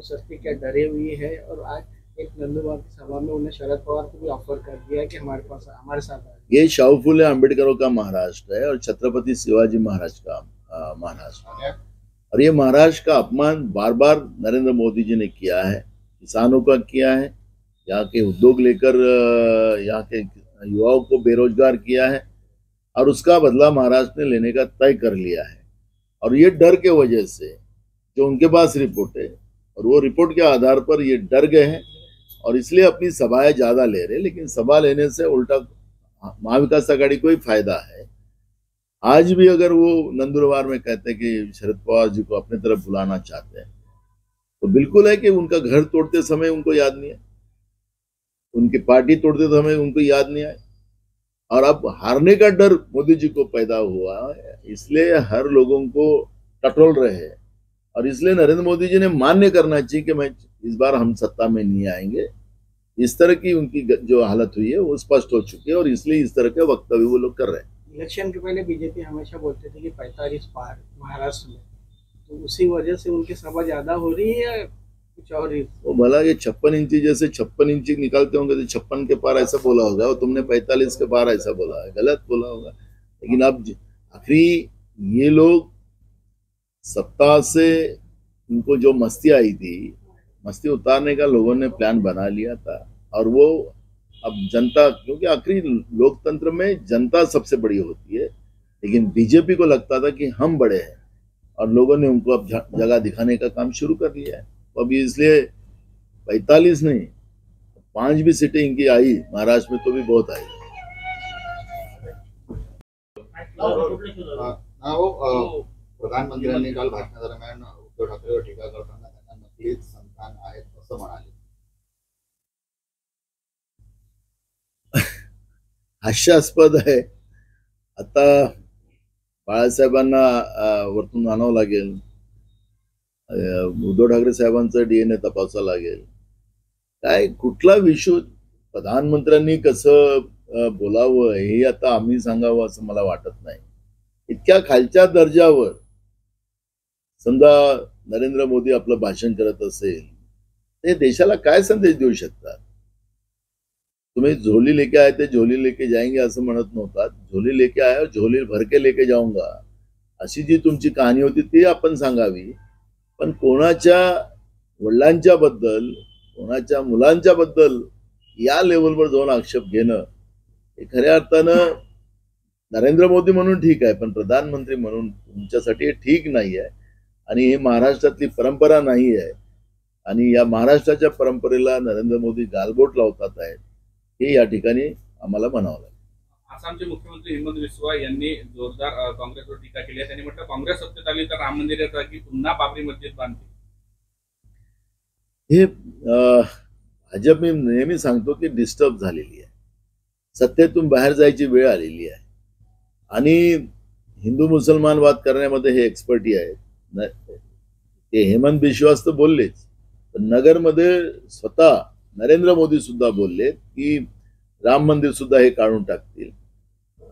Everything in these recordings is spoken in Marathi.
सस्ती क्या डरे हुई है और आज एक नंदुरबार की सभा में उन्हें शरद पवार को भी ऑफर कर दिया है कि हमारे साथ आइए। ये शाहू फुले अम्बेडकरों का महाराष्ट्र है और छत्रपति शिवाजी महाराज का महाराष्ट्र है। और ये महाराष्ट्र का अपमान बार बार नरेंद्र मोदी जी ने किया है, किसानों का किया है, यहाँ के उद्योग लेकर यहाँ के युवाओं को बेरोजगार किया है और उसका बदला महाराष्ट्र ने लेने का तय कर लिया है। और ये डर के वजह से जो उनके पास रिपोर्ट है और वो रिपोर्ट के आधार पर ये डर गए हैं और इसलिए अपनी सभाएं ज्यादा ले रहे हैं। लेकिन सभा लेने से उल्टा महाविकास आघाड़ी को ही फायदा है। आज भी अगर वो नंदुरबार में कहते हैं कि शरद पवार जी को अपने तरफ बुलाना चाहते हैं तो बिल्कुल है कि उनका घर तोड़ते समय उनको याद नहीं है, उनकी पार्टी तोड़ते समय उनको याद नहीं आए और अब हारने का डर मोदी जी को पैदा हुआ है, इसलिए हर लोगों को टटोल रहे हैं। और इसलिए नरेंद्र मोदी जी ने मान्य करना चाहिए कि मैं इस बार हम सत्ता में नहीं आएंगे। इस तरह की उनकी जो हालत हुई है वो स्पष्ट हो चुकी है और इसलिए इस तरह के वक्तव्य वो लोग कर रहे हैं। इलेक्शन के पहले बीजेपी हमेशा बोलते थे कि 45 पार महाराष्ट्र में, तो उसी वजह से उनकी सभा ज्यादा हो रही है या कुछ और ही? वो भला ये 56 इंची जैसे 56 इंची निकालते होंगे तो 56 के पार ऐसा बोला होगा और तुमने 45 के पार ऐसा बोला है, गलत बोला होगा। लेकिन अब आखिरी ये लोग सत्ता से उनको जो मस्ती आई थी, मस्ती उतारने का लोगों ने प्लान बना लिया था और वो अब जनता, क्योंकि आखिरी लोकतंत्र में जनता सबसे बड़ी होती है, लेकिन बीजेपी को लगता था कि हम बड़े हैं और लोगों ने उनको अब जगह दिखाने का काम शुरू कर लिया है। तो अभी इसलिए 45 नहीं 5 भी सीटें इनकी आई महाराष्ट्र में तो भी बहुत आई। प्रधानमंत्र्यांनी काल भाषणादरम्यान उद्धव ठाकरेवर टीका करताना त्यांना नकलीच संतान आहेत असं म्हणाले। हास्यास्पद आहे। आता बाळासाहेबांना वरतून आणावं लागेल, उद्धव ठाकरे साहेबांचा डीएनए तपासावं लागेल, काय कुठला विषय प्रधानमंत्र्यांनी कसं बोलावं हे आता आम्ही सांगावं असं मला वाटत नाही। इतक्या खालच्या दर्जावर समजा नरेंद्र मोदी आपलं भाषण करत असेल ते देशाला काय संदेश देऊ शकतात? तुम्ही झोली लेके आए थे झोली लेके जाएंगे असं म्हणत नव्हतात, झोली लेके आए और झोली भर के लेके जाऊंगा अशी जी तुमची कहाणी होती ती आपण सांगावी। पण कोणाच्या वडिलांच्या बद्दल, कोणाच्या मुलांच्या बद्दल या लेवलवर जाऊन आक्षेप घेणं हे खऱ्या अर्थानं नरेंद्र मोदी म्हणून ठीक आहे, पण प्रधानमंत्री म्हणून तुमच्यासाठी हे ठीक नाही आहे आणि हे महाराष्ट्रातली परंपरा नाही आहे आणि या महाराष्ट्राच्या परंपरेला नरेंद्र मोदी गालबोट लावतात आहेत हे या ठिकाणी आम्हाला म्हणावं लागेल। आसामचे मुख्यमंत्री हेमंत बिस्वा यांनी जोरदार काँग्रेसवर टीका केली आहे। त्यांनी म्हटलं काँग्रेस सत्तेत आली तर राम मंदिराच्या जागी पुन्हा बाबरी मस्जिद बांधते। हे भाजप मी नेहमी सांगतो की डिस्टर्ब झालेली आहे, सत्तेतून बाहेर जायची वेळ आलेली आहे आणि हिंदू मुसलमान वाद करण्यामध्ये हे एक्सपर्टी आहेत। ते हेमंत बिश्वास तर बोललेच, पण नगरमध्ये स्वतः नरेंद्र मोदी सुद्धा बोलले की राम मंदिर सुद्धा हे काढून टाकतील।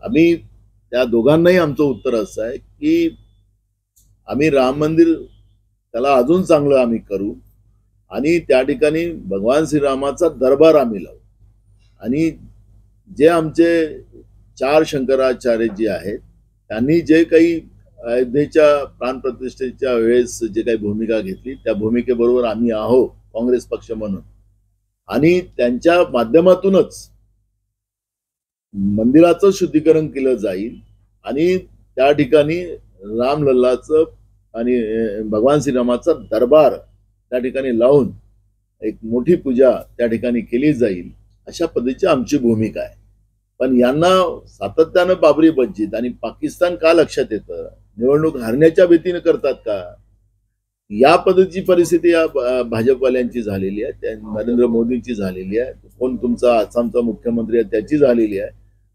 आम्ही त्या दोघांनाही आमचं उत्तर असं आहे की आम्ही राम मंदिर त्याला अजून चांगलं आम्ही करू आणि त्या ठिकाणी भगवान श्रीरामाचा दरबार आम्ही लावू आणि जे आमचे 4 शंकराचार्य जी आहेत त्यांनी जे काही अयोध्येच्या प्राणप्रतिष्ठेच्या वेळेस जे काही भूमिका घेतली त्या भूमिकेबरोबर आम्ही आहोत काँग्रेस पक्ष म्हणून आणि त्यांच्या माध्यमातूनच मंदिराचं शुद्धीकरण केलं जाईल आणि त्या ठिकाणी रामलल्लाचं आणि भगवान श्रीरामाचा दरबार त्या ठिकाणी लावून एक मोठी पूजा त्या ठिकाणी केली जाईल अशा पद्धतीची आमची भूमिका आहे। पण यांना सातत्यानं बाबरी मस्जिद आणि पाकिस्तान का लक्षात येतं, निवडणूक हारण्याच्या भीतीने करतात का, या पद्धतीची परिस्थिती या भाजपवाल्यांची झालेली आहे, त्या नरेंद्र मोदींची झालेली आहे, कोण तुमचा आसामचा मुख्यमंत्री आहे त्याची झालेली आहे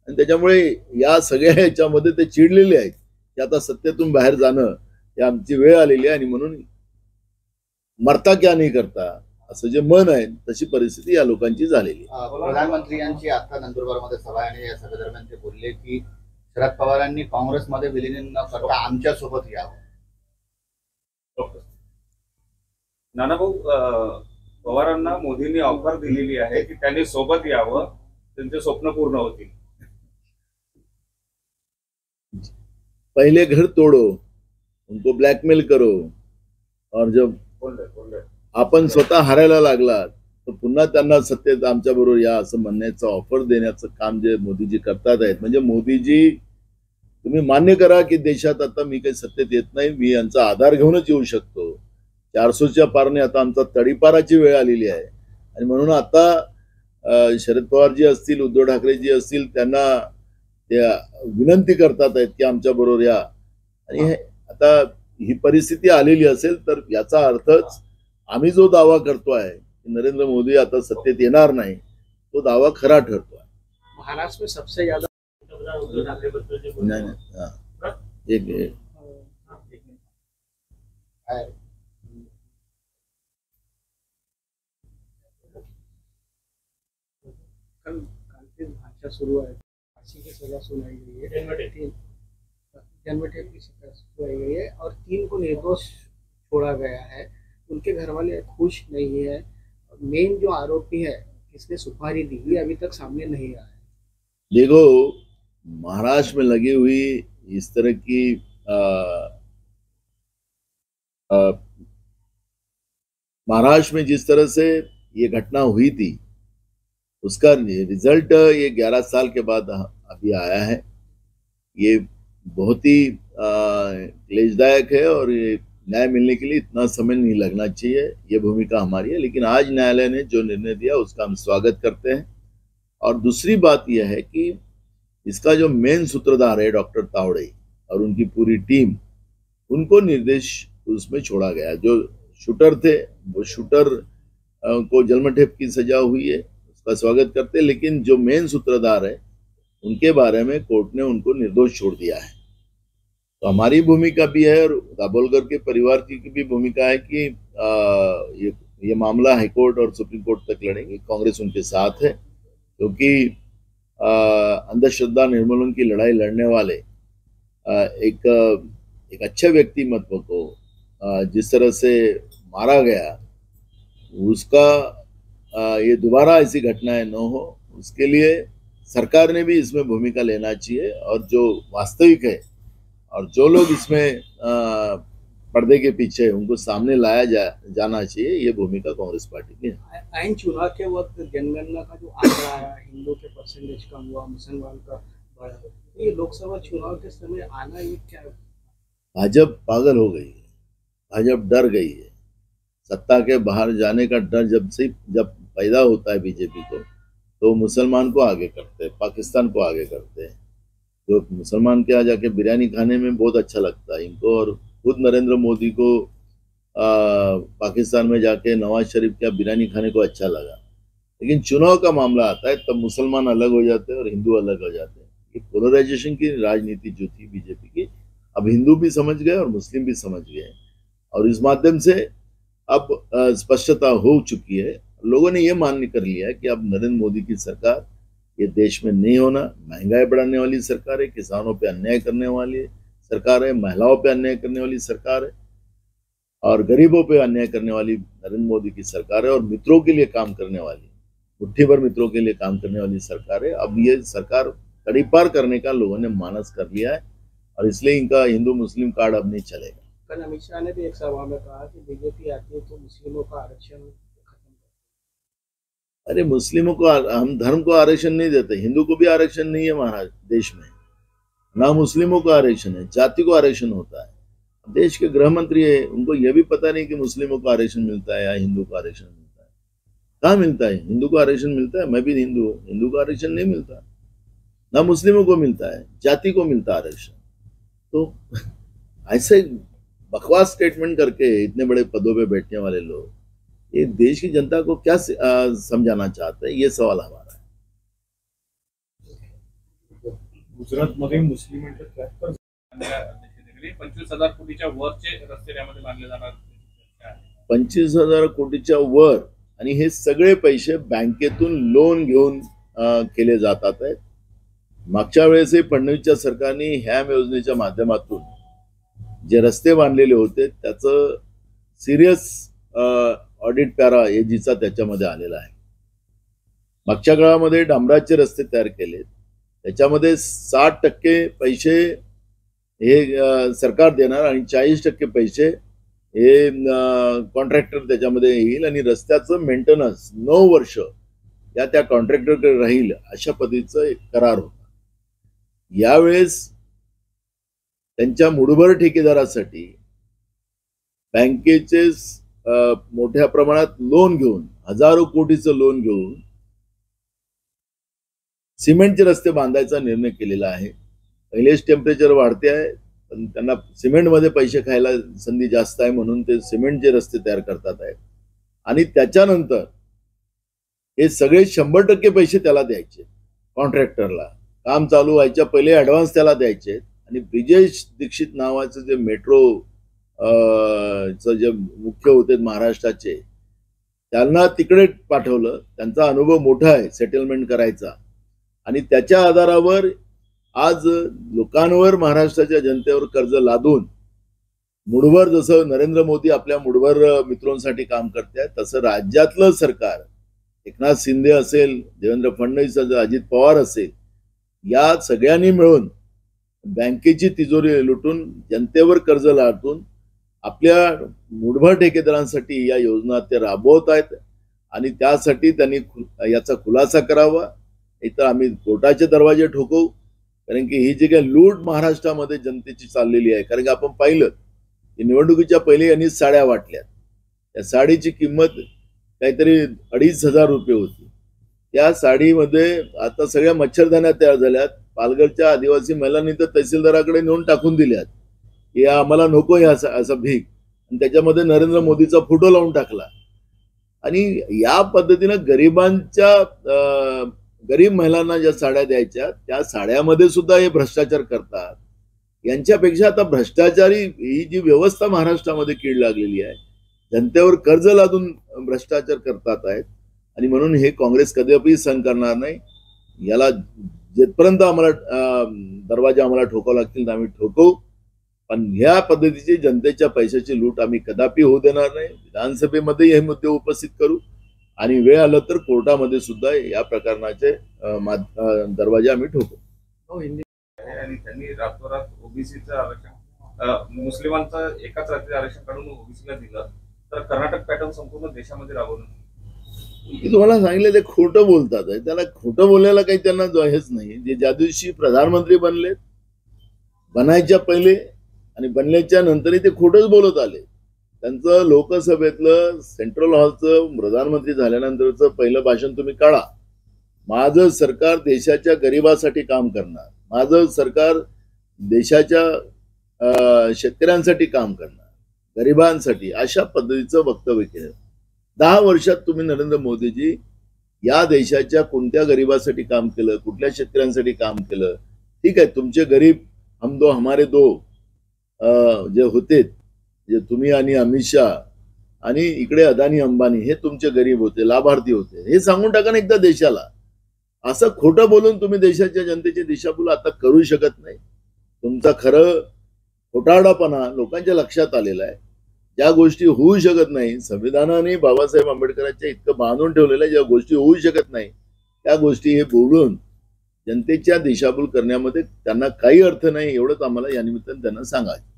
आणि त्याच्यामुळे या सगळ्या ह्याच्यामध्ये ते चिडलेले आहेत की आता सत्तेतून बाहेर जाणं ही आमची वेळ आलेली आहे आणि म्हणून मरता क्या नाही करता असं जे मन आहे तशी परिस्थिती या लोकांची झालेली आहे। प्रधानमंत्र्यांची आता नंदुरबारमध्ये सभा आहे आणि या सभेदरम्यान ते बोलले की शरद पवारांनी काँग्रेसमध्ये विलीन न करता आमच्या सोबत यावं। नानाभाऊ, पवारांना मोदींनी ऑफर दिलेली आहे की त्यांनी सोबत यावं, त्यांचे स्वप्न पूर्ण होतील. पहले घर तोड़ो, उनको ब्लॅकमेल करो, और जब आपण स्वतः हारायला लागलात तर पुन्हा त्यांना सत्तेत आमच्या बरोबर या असं म्हणण्याचं ऑफर देण्याचं काम जे मोदीजी करतात आहेत. म्हणजे मोदीजी, तुम्ही मान्य करा की देशात आता मी काही सत्तेत येत नाही, मी यांचा आधार घेऊनच येऊ शकतो. 400च्या पारने आता आमचा तडीपाराची वेळ आलेली आहे. आणि म्हणून आता शरद पवारजी असतील, उद्धव ठाकरेजी असतील, त्यांना त्या विनंती करतात आहेत की आमच्या बरोबर या. आणि आता ही परिस्थिती आलेली असेल तर याचा अर्थच आम्ही जो दावा करतोय की नरेंद्र मोदी आता सत्तेत येणार नाही, तो दावा खरा ठरतोय. महाराष्ट्र में सबसे ज्यादा नाही एक कल से भाषा शुरू है, फांसी की सजा सुनाई गई है, जन्मठेप की सजा सुनाई गई है और 3 को निर्दोष छोड़ा गया है. उनके घर वाले खुश नहीं है. मेन जो आरोपी है किसने सुपारी दी है अभी तक सामने नहीं आया है. देखो, महाराष्ट्र में लगी हुई इस तरह की महाराष्ट्र में जिस तरह से ये घटना हुई थी, उसका रिजल्ट ये 11 साल के बाद अभी आया है. ये बहुत ही क्लेशदायक है और ये न्याय मिलने के लिए इतना समय नहीं लगना चाहिए. ये भूमिका हमारी है. लेकिन आज न्यायालय ने जो निर्णय दिया उसका हम स्वागत करते हैं. और दूसरी बात यह है कि इसका जो मेन सूत्रधार है डॉक्टर तावड़े और उनकी पूरी टीम, उनको निर्देश उसमें छोड़ा गया. जो शूटर थे वो शूटर को जन्मठेप की सजा हुई है, उसका स्वागत करते हैं. लेकिन जो मेन सूत्रधार है उनके बारे में कोर्ट ने उनको निर्दोष छोड़ दिया है. तो हमारी भूमिका भी है और दाभोलकर के परिवार की भी भूमिका है कि ये मामला हाईकोर्ट और सुप्रीम कोर्ट तक लड़ेंगे. कांग्रेस उनके साथ है, क्योंकि अंधश्रद्धा निर्मूलन की लड़ाई लड़ने वाले एक अच्छे व्यक्तिमत्व को जिस तरह से मारा गया, उसका ये दोबारा ऐसी घटनाएं न हो, उसके लिए सरकार ने भी इसमें भूमिका लेना चाहिए. और जो वास्तविक है और जो लोग इसमें पर्दे के पीछे उनको सामने लाया जाना चाहिए, ये भूमिका कांग्रेस पार्टी की है. आइन चुनाव के वक्त जनगणना का जो आंकड़ा आया, हिंदू के परसेंटेज कम हुआ, मुसलमान का बढ़ा, ये लोकसभा चुनाव के समय आना ये क्या? भाजपा पागल हो गई है, भाजपा डर गई है. सत्ता के बाहर जाने का डर जब पैदा होता है बीजेपी को, तो मुसलमान को आगे करते हैं, पाकिस्तान को आगे करते हैं. जो मुसलमान के यहाँ जाके बिरयानी खाने में बहुत अच्छा लगता है इनको, और खुद नरेंद्र मोदी को पाकिस्तान में जाके नवाज शरीफ के बिरयानी खाने को अच्छा लगा. लेकिन चुनाव का मामला आता है तब मुसलमान अलग हो जाते हैं और हिंदू अलग हो जाते हैं. ये पोलराइजेशन की राजनीति जो थी बीजेपी की, अब हिंदू भी समझ गए और मुस्लिम भी समझ गए. और इस माध्यम से अब स्पष्टता हो चुकी है. लोगों ने ये मान्य कर लिया है कि अब नरेंद्र मोदी की सरकार ये देश में नहीं होना. महंगाई बढ़ाने वाली सरकार है, किसानों पे अन्याय करने वाली सरकार है, महिलाओं पे अन्याय करने वाली सरकार है, और गरीबों पे अन्याय करने वाली नरेंद्र मोदी की सरकार है, और मित्रों के लिए काम करने वाली, मुट्ठी भर मित्रों के लिए काम करने वाली सरकार है. अब ये सरकार तड़ीपार करने का लोगों ने मानस कर लिया है, और इसलिए इनका हिंदू मुस्लिम कार्ड अब नहीं चलेगा. कल अमित शाह ने भी एक सभा में कहा कि बीजेपी आती है तो मुस्लिमों का आरक्षण खत्म कर. अरे, मुस्लिमों को हम धर्म को आरक्षण नहीं देते. हिंदू को भी आरक्षण नहीं है महाराज देश में, ना मुस्लिमों को आरक्षण है, जाति को आरक्षण होता है. देश के गृह मंत्री है, उनको यह भी पता नहीं कि मुस्लिमों को आरक्षण मिलता है या हिंदू को आरक्षण मिलता है. कहाँ मिलता है? हिंदू को आरक्षण मिलता है. मैं भी हिंदू हूँ, हिंदू को आरक्षण नहीं मिलता, ना मुस्लिमों को मिलता है, जाति को मिलता आरक्षण. तो ऐसे बकवास स्टेटमेंट करके इतने बड़े पदों पे बैठने वाले लोग ये देश की जनता को क्या समझाना चाहते हैं, ये सवाल हमारा है. गुजरातमध्ये मुस्लिमांच्या 25,000 कोटीच्या वरचे रस्ते त्यामध्ये बांधले जाणार. 25,000 कोटीच्या वर, आणि हे सगळे पैसे बँकेतून लोन घेऊन केले जातात आहेत. मागच्या वेळेसही फडणवीसच्या सरकारने हॅम योजनेच्या माध्यमातून जे रस्ते बांधलेले होते त्याचं सिरियस ऑडिट पॅरा एजीचा त्याच्यामध्ये आलेला आहे. मागच्या काळामध्ये डांबराचे रस्ते तयार केले, त्याच्यामध्ये 60% पैसे हे सरकार देणार आणि 40% पैसे हे कॉन्ट्रॅक्टर त्याच्यामध्ये येईल आणि रस्त्याचं मेंटेनन्स 9 वर्ष या त्या कॉन्ट्रॅक्टरकडे राहील अशा पद्धतीचं एक करार होता. यावेळेस त्यांच्या मुठभर ठेकेदारासाठी बँकेचे मोठ्या प्रमाणात लोन घेऊन, हजारो कोटीचं लोन घेऊन सिमेंटचे रस्ते बांधायचा निर्णय केलेला आहे. पहिलेच टेम्परेचर वाढते आहे, पण त्यांना सिमेंटमध्ये पैसे खायला संधी जास्त आहे म्हणून ते सिमेंटचे रस्ते तयार करतात आहेत. आणि त्याच्यानंतर हे सगळे 100% पैसे त्याला द्यायचे, कॉन्ट्रॅक्टरला काम चालू व्हायच्या पहिले ऍडव्हान्स त्याला द्यायचे. आणि ब्रिजेश दीक्षित नावाचं जे मेट्रो जे मुख्य होते महाराष्ट्राचे, त्यांना तिकडे पाठवलं. त्यांचा अनुभव मोठा आहे सेटलमेंट करायचा आणि त्याच्या आधारावर आज लोकांवर, महाराष्ट्राच्या जनतेवर कर्ज लादून मुठभर, जसं नरेंद्र मोदी आपल्या मुठभर मित्रांसाठी काम करतात, तसं राज्यातलं सरकार, एकनाथ शिंदे असेल, देवेंद्र फडणवीस असेल, अजित पवार असेल, या सगळ्यांनी मिळून बँकेची तिजोरी लुटून जनतेवर कर्ज लादून आपल्या मुठभर ठेकेदारांसाठी या योजना ते राबवत आहेत. आणि त्यासाठी त्यांनी याचा खुलासा करावा, इतर आम्ही कोर्टाचे दरवाजे ठोकवू. कारण की ही जी काही लूट महाराष्ट्रामध्ये जनतेची चाललेली आहे, कारण की आपण पाहिलं की निवडणुकीच्या पहिले यांनी साड्या वाटल्या, त्या साडीची किंमत काहीतरी 2,500 रुपये होती. त्या साडीमध्ये आता सगळ्या मच्छरदाण्या तयार झाल्यात. पालघरच्या आदिवासी महिलांनी तर तहसीलदाराकडे नेऊन टाकून दिल्यात की आम्हाला नको हे असं भीक, आणि त्याच्यामध्ये नरेंद्र मोदीचा फोटो लावून टाकला. आणि या पद्धतीनं गरीब महिलांना ज्या साड्या द्यायच्या त्या साड्यामध्ये सुद्धा हे भ्रष्टाचार करतात. यांच्यापेक्षा आता भ्रष्टाचारी ही जी व्यवस्था महाराष्ट्रामध्ये कीड लागलेली आहे, जनतेवर कर्ज लादून भ्रष्टाचार करतात आहेत. आणि म्हणून हे काँग्रेस कधीही सहन करणार नाही. याला जिथपर्यंत आम्हाला दरवाजा आम्हाला ठोकावं लागतील आम्ही ठोकवू, पण ह्या पद्धतीची जनतेच्या पैशाची लूट आम्ही कदापि होऊ देणार नाही. विधानसभेमध्ये हे मुद्दे उपस्थित करू आणि वेळ आलं तर कोर्टामध्ये सुद्धा या प्रकरणाचे दरवाजे आम्ही ठोकू. आणि त्यांनी रातोरात ओबीसीचं आरक्षण, मुस्लिमांचं एकाच रात्री आरक्षण काढून ओबीसीला दिलं, तर कर्नाटक पॅटर्न संपूर्ण देशामध्ये राबवलं. मी तुम्हाला सांगितलं ते खोटं बोलतात आहे. त्याला खोटं बोलायला काही त्यांना हेच नाही. जे ज्या दिवशी प्रधानमंत्री बनले, बनायच्या पहिले आणि बनल्याच्या नंतरही ते खोटंच बोलत आले. त्यांचं लोकसभेतलं सेंट्रल हॉलचं प्रधानमंत्री झाल्यानंतरचं पहिलं भाषण तुम्ही काढा. माझं सरकार देशाच्या गरिबासाठी काम करणार, माझं सरकार देशाच्या शेतकऱ्यांसाठी काम करणार, गरिबांसाठी, अशा पद्धतीचं वक्तव्य केलं. 10 वर्षात तुम्ही नरेंद्र मोदीजी या देशाच्या कोणत्या गरिबासाठी काम केलं, कुठल्या शेतकऱ्यांसाठी काम केलं? ठीक आहे, तुमचे गरीब हम दो हमारे दो जे होते, जे तुम्ही आणि अमित शाह आणि इकडे अदानी अंबानी, हे तुमचे गरीब होते, लाभार्थी होते, हे सांगून टाका ना एकदा देशाला. असं खोटं बोलून तुम्ही देशाच्या जनतेची दिशाभूल आता करू शकत नाही. तुमचा खरं खोटारडापणा लोकांच्या लक्षात आलेला आहे. ज्या गोष्टी होऊ शकत नाही, संविधानाने बाबासाहेब आंबेडकरांच्या इतकं बांधून ठेवलेलं आहे, ज्या गोष्टी होऊ शकत नाही त्या गोष्टी हे बोलून जनतेच्या दिशाभूल करण्यामध्ये त्यांना काही अर्थ नाही. एवढंच आम्हाला या निमित्ताने त्यांना सांगायचं.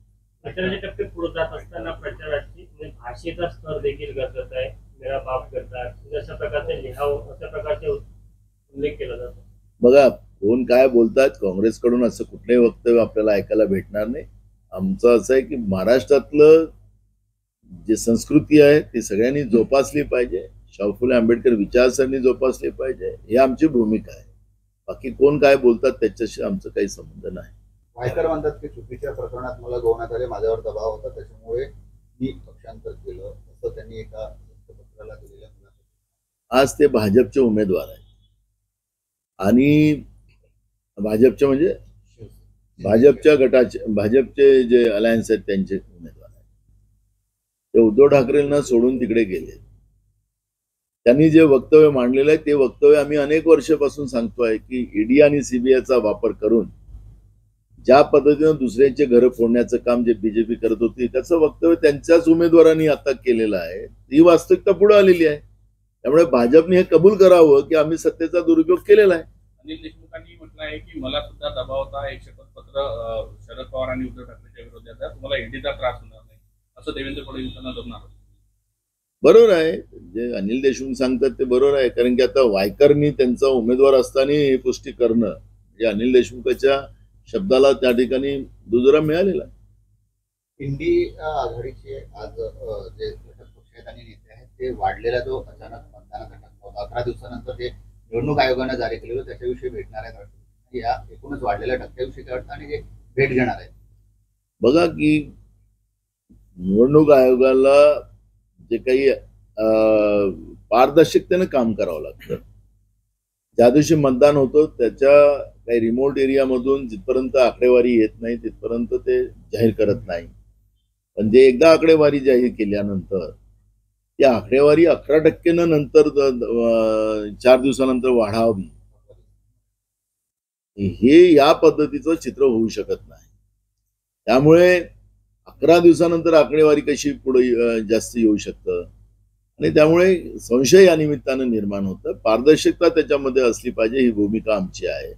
18% पुढे जात असताना प्रचाराची भाषेचा स्तर देखील गरजेचा आहे. मेरा बाप करतात अशा प्रकारचे लिहावं, अशा प्रकारचे उल्लेख केला जातो. बघा कोण काय बोलतात, काँग्रेसकडून असं कुठलंही वक्तव्य आपल्याला ऐकायला भेटणार नाही. आमचं असं आहे की महाराष्ट्रातलं जे संस्कृती आहे ती सगळ्यांनी जोपासली पाहिजे, शाहू फुले आंबेडकर विचारसरणी जोपासली पाहिजे, ही आमची भूमिका आहे. बाकी कोण काय बोलतात त्याच्याशी आमचं काही संबंध नाही. वायकर म्हणतात की चुकीच्या प्रकरणात मला गोवण्यात आले, माझ्यावर दबाव होता, त्याच्यामुळे मी पक्षांतर केलं, असं त्यांनी एका पत्राला दिलेल्या मुलाखतीत. आज ते भाजपचे उमेदवार आहेत आणि भाजपचे म्हणजे भाजपच्या गटाचे, भाजपचे जे अलायन्स आहेत त्यांचे उमेदवार आहेत. ते उद्धव ठाकरेंना सोडून तिकडे गेले. त्यांनी जे वक्तव्य मांडलेलं आहे ते वक्तव्य आम्ही अनेक वर्षापासून सांगतोय की ईडी आणि सीबीआयचा वापर करून ज्या पद्धतीनं दुसऱ्यांचे घरं फोडण्याचं काम जे बीजेपी करत होती त्याचं वक्तव्य त्यांच्याच उमेदवारांनी आता केलेलं आहे. ही वास्तविकता पुढे आलेली आहे. त्यामुळे भाजपने हे कबूल करावं की आम्ही सत्तेचा दुरुपयोग केलेला आहे. अनिल देशमुखांनी म्हटलं आहे की मला सुद्धा दबाव होता, एक शपथपत्र शरद पवार आणि उद्धव ठाकरेच्या विरोधात आहे, तुम्हाला ईडीचा त्रास होणार नाही असं देवेंद्र फडणवीसांना जमणार. बरोबर आहे, जे अनिल देशमुख सांगतात ते बरोबर आहे. कारण की आता वायकरनी त्यांचा उमेदवार असताना ही पुष्टी करणं म्हणजे अनिल देशमुखाच्या शब्दाला त्या ठिकाणी दुजोरा मिळालेला. इंडी आघाडीचे आज जे घटक पक्ष आहेत आणि नेते आहेत ते वाढलेला जो अचानक मतदानाचा टक्का होता 11 दिवसानंतर जे निवडणूक आयोगाने जारी केलेलं त्याच्याविषयी भेटणार आहेत या एकूणच वाढलेल्या टक्क्याविषयी काय वाटतं आणि जे भेट घेणार आहेत. बघा की निवडणूक आयोगाला जे काही पारदर्शकतेने काम करावं लागतं. ज्या दिवशी मतदान होतं त्याच्या काही रिमोट एरियामधून जिथपर्यंत आकडेवारी येत नाही तिथपर्यंत ते जाहीर करत नाही. पण जे एकदा आकडेवारी जाहीर केल्यानंतर ती आकडेवारी 11% नंतर 4 दिवसानंतर वाढावी, हे या पद्धतीचं चित्र होऊ शकत नाही. त्यामुळे 11 दिवसानंतर आकडेवारी कशी पुढे जास्त येऊ शकतं आणि त्यामुळे संशय या निमित्तानं निर्माण होतं. पारदर्शकता त्याच्यामध्ये असली पाहिजे, ही भूमिका आमची आहे.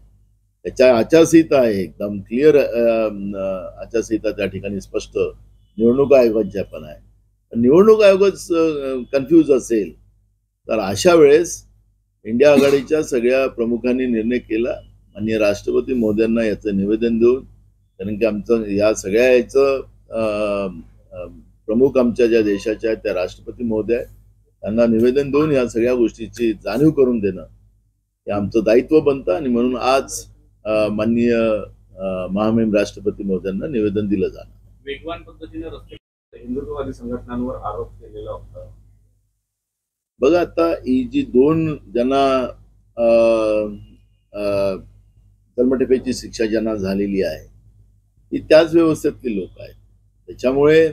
त्याच्या आचारसंहिता आहे, एकदम क्लिअर आचारसंहिता त्या ठिकाणी स्पष्ट निवडणूक आयोगाच्या पण आहे. निवडणूक आयोगच कन्फ्यूज असेल तर अशा वेळेस इंडिया आघाडीच्या सगळ्या प्रमुखांनी निर्णय केला, माननीय राष्ट्रपती महोदयांना याचं निवेदन देऊन, कारण की आमचं या सगळ्या याचं प्रमुख आमच्या ज्या देशाच्या आहेत त्या राष्ट्रपती महोदय त्यांना निवेदन देऊन या सगळ्या गोष्टीची जाणीव करून देणं हे आमचं दायित्व बनतं. आणि म्हणून आज माननीय महामहिम राष्ट्रपती महोदयांना निवेदन दिलं जाणार. वेगवान पद्धतीने रस्ते हिंदुत्ववादी संघटनांवर आरोप केलेला होता. बघा आता ही जी 2 ज्यांना जन्मठेपेची शिक्षा ज्यांना झालेली आहे ही त्याच व्यवस्थेतली लोक आहेत. त्याच्यामुळे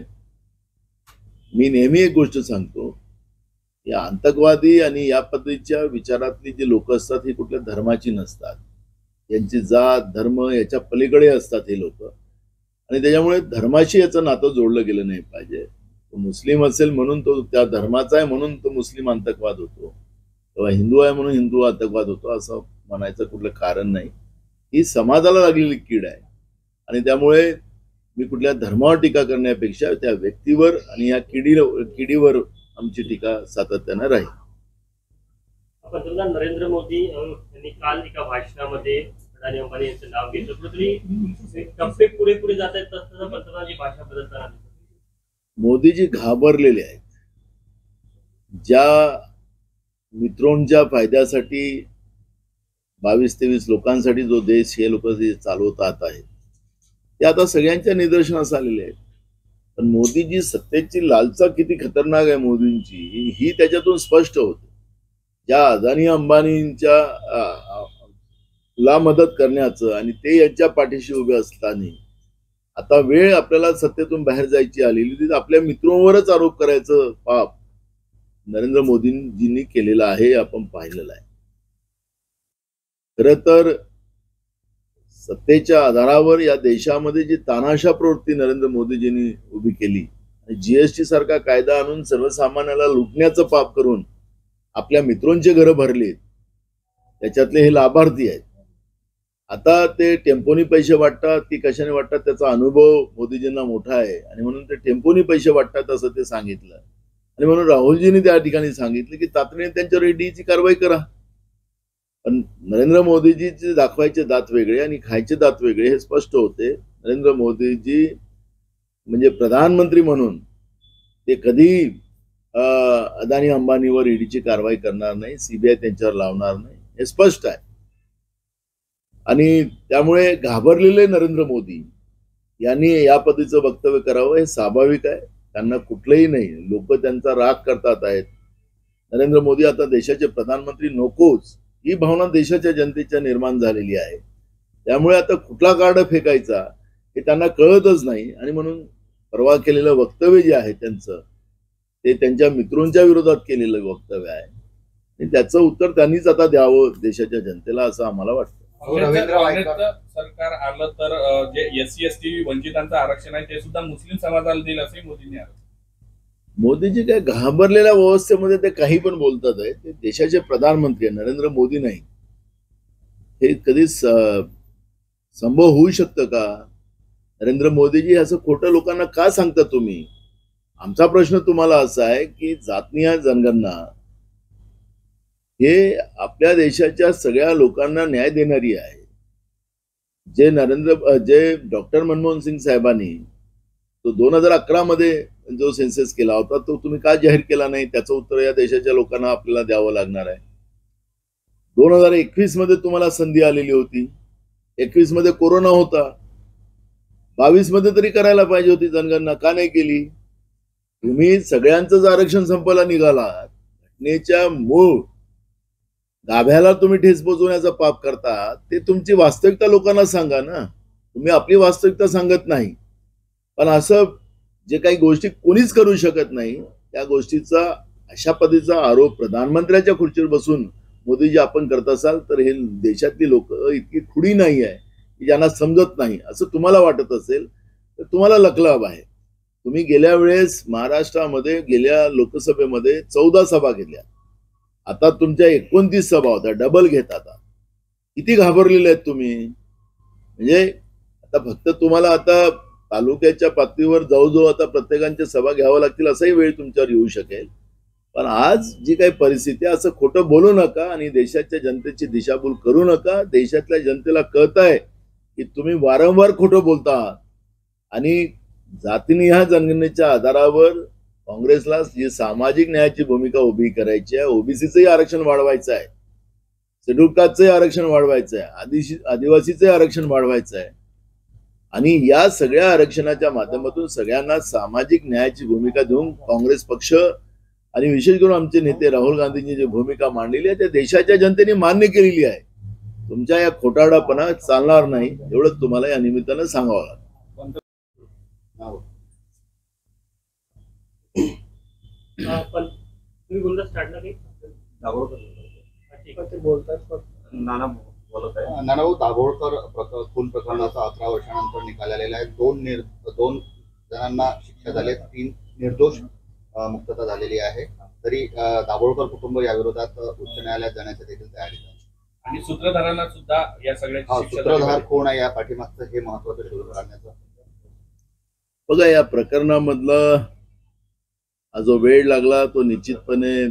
मी नेहमी एक गोष्ट सांगतो, या आतंकवादी आणि या पद्धतीच्या विचारातली जी लोक असतात ही कुठल्या धर्माची नसतात. यांची जात धर्म याच्या पलीकडे असतात हे लोक. आणि त्याच्यामुळे धर्माशी याचं नातं जोडलं गेलं नाही पाहिजे. तो मुस्लिम असेल म्हणून तो त्या धर्माचा आहे म्हणून तो मुस्लिम आतंकवाद होतो, किंवा हिंदू आहे म्हणून हिंदू आतंकवाद होतो असं म्हणायचं कुठलं कारण नाही. ही समाजाला लागलेली कीड आहे. आणि त्यामुळे मी कुठल्या धर्मावर टीका करण्यापेक्षा त्या व्यक्तीवर आणि या किडीवर आमची टीका सातत्यानं राहील. पंतप्रधान नरेंद्र मोदी यांनी काल एका भाषणामध्ये अदानी अंबानी यांचं नाव घेतलं, कुठेतरी टप्पे पुढे पुढे जात आहेत तसं पंतप्रधानांची भाषा बदलताना मोदीजी घाबरलेले आहेत. ज्या मित्रांच्या फायद्यासाठी 22-23 लोकांसाठी जो देश हे लोक जे चालवतात आहेत ते आता सगळ्यांच्या निदर्शनास आलेले आहेत. पण मोदीजी सत्तेची लालसा किती खतरनाक आहे मोदींची ही त्याच्यातून स्पष्ट होते. ज्या अदानी अंबानींच्या ला मदत करण्याचं आणि ते यांच्या पाठीशी उभे असताना आता वेळ आपल्याला सत्तेतून बाहेर जायची आलेली, ती आपल्या मित्रांवरच आरोप करायचं पाप नरेंद्र मोदींजींनी केलेलं आहे, आपण पाहिलेलं आहे. खरं तर सत्तेच्या आधारावर या देशामध्ये जी तानाशा प्रवृत्ती नरेंद्र मोदीजींनी उभी केली आणि जीएसटी सारखा कायदा आणून सर्वसामान्याला लुटण्याचं पाप करून आपल्या मित्रांचे घरं भरलीत, त्याच्यातले हे लाभार्थी आहेत. आता ते टेम्पोनी पैसे वाटतात की कशाने वाटतात त्याचा अनुभव मोदीजींना मोठा आहे आणि म्हणून ते टेम्पोनी पैसे वाटतात असं ते सांगितलं. आणि म्हणून राहुलजींनी त्या ठिकाणी सांगितलं की तातडीने त्यांच्यावर ईडीची कारवाई करा. पण नरेंद्र मोदीजीचे दाखवायचे दात वेगळे आणि खायचे दात वेगळे हे स्पष्ट होते. नरेंद्र मोदीजी म्हणजे प्रधानमंत्री म्हणून ते कधी अदानी अंबानीवर ईडीची कारवाई करणार नाही, सीबीआय त्यांच्यावर लावणार नाही, हे स्पष्ट आहे. आणि त्यामुळे घाबरलेले नरेंद्र मोदी यांनी या पद्धतीचं वक्तव्य करावं हे स्वाभाविक आहे. त्यांना कुठलंही नाही, लोक त्यांचा राग करतात आहेत. नरेंद्र मोदी आता देशाचे प्रधानमंत्री नकोच ही भावना देशाच्या जनतेच्या निर्माण झालेली आहे. त्यामुळे आता कुठला कार्ड फेकायचा हे त्यांना कळतच नाही. आणि म्हणून परवा केलेलं वक्तव्य जे आहे त्यांचं ते त्यांच्या मित्रांच्या विरोधात केलेलं वक्तव्य आहे आणि त्याचं उत्तर त्यांनीच आता द्यावं देशाच्या जनतेला असं आम्हाला वाटतं. रवींद्र वायकर काँग्रेसचं सरकार आलं तर जे SC ST वंचितांचं आरक्षण आहे ते सुद्धा मुस्लिम समाजाला देईल असंही मोदींनी आलं. मोदीजी काय घाबरलेल्या व्यवस्थेमध्ये ते काही पण बोलतात आहे. ते देशाचे प्रधानमंत्री आहे, नरेंद्र मोदी नाही. हे कधी संभव होऊ शकतं का? नरेंद्र मोदीजी असं खोटं लोकांना का सांगता तुम्ही? आमचा प्रश्न तुम्हाला असा आहे की जातीय जनगणना हे आपल्या देशाच्या सगळ्या लोकांना न्याय देणारी आहे. जे डॉक्टर मनमोहन सिंग साहेबांनी तो 2011 मध्ये जो सेन्सस केला होता तो तुम्ही का जाहीर केला नाही? त्याचं उत्तर या देशाच्या लोकांना आपल्याला द्यावं लागणार आहे. 2021 मध्ये तुम्हाला संधी आलेली होती. 21 मध्ये कोरोना होता. 22 मध्ये तरी करायला पाहिजे होती जनगणना, का नाही केली? तुम्ही सगळ्यांचंच आरक्षण संपायला निघाला. घटनेच्या मूळ गाभ्याला तुम्ही ठेच पोचवण्याचा पाप करता. ते तुमची वास्तविकता लोकांना सांगा ना. तुम्ही आपली वास्तविकता सांगत नाही. पण असं जे काही गोष्टी कोणीच करू शकत नाही त्या गोष्टीचा अशा पद्धतीचा आरोप प्रधानमंत्र्याच्या खुर्चीवर बसून मोदीजी आपण करत असाल तर हे देशातली लोक इतकी खुडी नाही आहे की ज्यांना समजत नाही असं तुम्हाला वाटत असेल तर तुम्हाला लकलाभ आहे. तुम्ही गेल्या वेळेस महाराष्ट्रामध्ये गेल्या लोकसभेमध्ये 14 सभा घेतल्या. आता तुमच्या 29 सभा होत्या, डबल घेत. आता किती घाबरलेले आहेत तुम्ही? म्हणजे आता फक्त तुम्हाला आता तालुक्याच्या पातळीवर जवळजवळ आता प्रत्येकांच्या सभा घ्याव्या लागतील असाही वेळ तुमच्यावर येऊ शकेल. पण आज जी काही परिस्थिती आहे असं खोटं बोलू नका आणि देशाच्या जनतेची दिशाभूल करू नका. देशातल्या जनतेला कळत आहे की तुम्ही वारंवार खोटं बोलता आणि जातीनिहाय जनगणनेच्या आधारावर काँग्रेसला जी सामाजिक न्यायाची भूमिका उभी करायची आहे, ओबीसीचंही आरक्षण वाढवायचं आहे, शेड्यूल कास्टचंही आरक्षण वाढवायचं आहे, आदिवासीचंही आरक्षण वाढवायचं आहे आणि या सगळ्या आरक्षणाच्या माध्यमातून सगळ्यांना सामाजिक न्यायाची भूमिका देऊन काँग्रेस पक्ष आणि विशेष करून आमचे नेते राहुल गांधींनी जी भूमिका मांडलेली आहे त्या देशाच्या जनतेने मान्य केलेली आहे. तुमच्या या खोटारडापणा चालणार नाही एवढंच तुम्हाला या निमित्तानं सांगावं लागतं. पण तुम्ही बोलता स्टार्टला काही नाना बोलत आहे. नानाभाऊ, दाभोळकर खून प्रकरणाचा 11 वर्षानंतर निकाल आलेला आहे. दोन जणांना शिक्षा झाली, 3 निर्दोष मुक्तता झालेली आहे. तरी दाभोळकर कुटुंब या विरोधात उच्च न्यायालयात जाण्याची देखील तयारी आहे आणि सूत्रधारांना सुद्धा या सगळ्याची शिक्षा सूत्रधार कोण आहे या पाठीमागचं हे महत्वाचं शोध काढण्याचं. बघा, या प्रकरणामधला जो वेळ लागला तो निश्चितपणे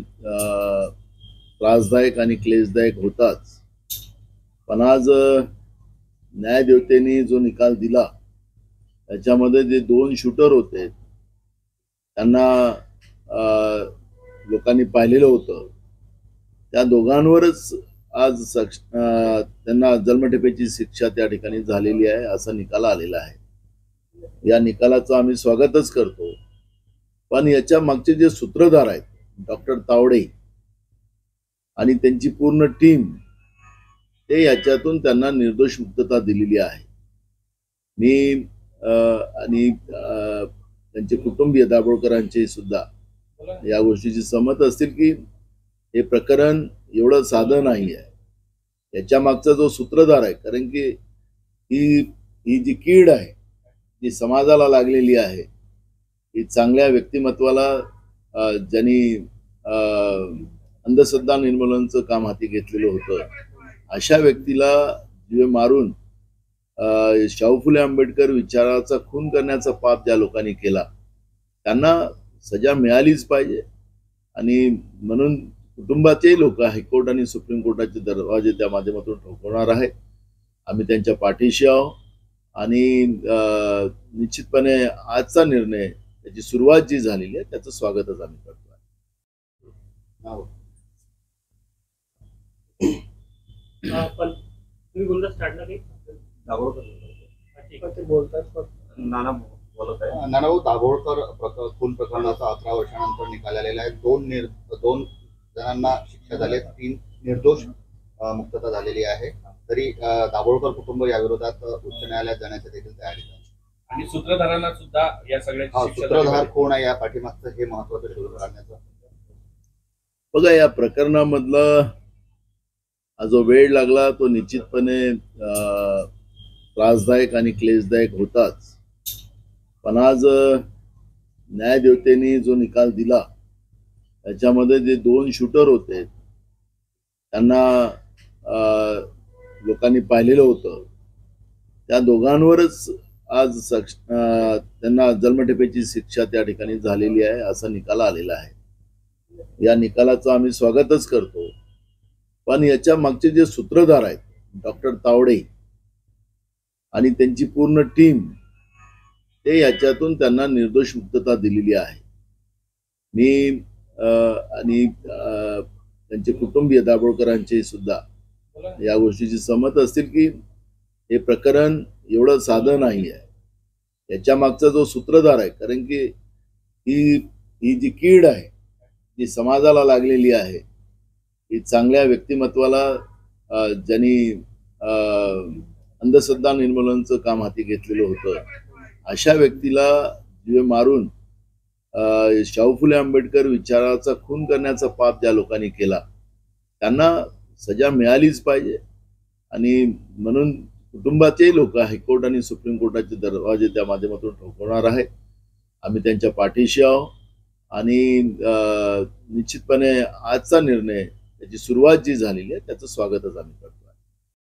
त्रासदायक आणि क्लेशदायक होताच. पण आज न्यायदेवतेने जो निकाल दिला त्याच्यामध्ये जे 2 शूटर होते त्यांना लोकांनी पाहिलेलं होतं. त्या दोघांवरच आज त्यांना जन्मठेपेची शिक्षा त्या ठिकाणी झालेली आहे असा निकाल आलेला आहे. या निकालाचं आम्ही स्वागतच करतो. पण याच्या मागचे जे सूत्रधार आहेत डॉक्टर तावडे आणि त्यांची पूर्ण टीम ते याच्यातून त्यांना निर्दोष मुक्तता दिलेली आहे. मी आणि त्यांचे कुटुंबीय दाभोळकरांचे सुद्धा या गोष्टीची सहमत असतील की हे प्रकरण एवढं साधं नाही आहे. याच्या मागचा जो सूत्रधार आहे, कारण की ही जी कीड आहे जी समाजाला लागलेली आहे, ही चांगल्या व्यक्तिमत्वाला ज्यांनी अंधश्रद्धा निर्मूलनाचं काम हाती घेतलेलं होतं अशा व्यक्तीला जीवे मारून शाहू फुले आंबेडकर विचाराचा खून करण्याचा पाप ज्या लोकांनी केला त्यांना सजा मिळालीच पाहिजे. आणि म्हणून कुटुंबाचे लोक हायकोर्ट आणि सुप्रीम कोर्टाचे दरवाजे त्या माध्यमातून ठोकवणार आहेत. आम्ही त्यांच्या पाठीशी आहोत आणि निश्चितपणे आजचा निर्णय त्याची सुरुवात जी झालेली आहे त्याचं स्वागतच आम्ही करतो. पण तुम्ही बोलता स्टार्टला काही नाना बोलत आहे. नानाभाऊ, दाभोळकर खून प्रकरणाचा 11 वर्षानंतर निकाल आलेला आहे. 2 जणांना शिक्षा झाली, 3 निर्दोष मुक्तता झालेली आहे. तरी दाभोळकर कुटुंब या विरोधात उच्च न्यायालयात जाण्याची देखील तयारी आहे आणि सूत्रधारांना सुद्धा या सगळ्याची शिक्षा सूत्रधार कोण आहे या पाठीमागचं हे महत्वाचं शोध काढण्याचं. बघा, या प्रकरणामधला हा जो वेळ लागला तो निश्चितपणे त्रासदायक आणि क्लेशदायक होताच, पण आज न्यायदेवतेने जो निकाल दिला त्याच्यामध्ये जे 2 शूटर होते त्यांना लोकांनी पाहिलेलं होतं, त्या दोघांवरच आज त्यांना जन्मठेपेची शिक्षा त्या ठिकाणी झालेली आहे, असा निकाल आलेला आहे। या निकालाचं आम्ही स्वागतच करतो, पण याच्या मागचे जे सूत्रधार आहेत डॉक्टर तावडे आणि त्यांची पूर्ण टीम, ते याच्यातून त्यांना निर्दोष मुक्तता दिलेली आहे। मी आणि त्यांचे कुटुंबीय दाभोळकरांचे सुद्धा या गोष्टीची सहमत असतील की हे प्रकरण एवढं साधं नाही आहे, याच्या मागचा जो सूत्रधार आहे, कारण की ही जी कीड आहे जी समाजाला लागलेली आहे, ही चांगल्या व्यक्तिमत्वाला ज्यांनी अंधश्रद्धा निर्मूलनाचं काम हाती घेतलेलं होतं, अशा व्यक्तीला जीवे मारून शाहू फुले आंबेडकर विचाराचा खून करण्याचा पाप ज्या लोकांनी केला त्यांना सजा मिळालीच पाहिजे। आणि म्हणून कुटुंबाचे लोक हायकोर्ट आणि सुप्रीम कोर्टाचे दरवाजे त्या माध्यमातून ठोकवणार आहेत। आम्ही त्यांच्या पाठीशी आहोत आणि निश्चितपणे आजचा निर्णय, त्याची सुरुवात जी झालेली आहे त्याचं स्वागतच आम्ही करतो।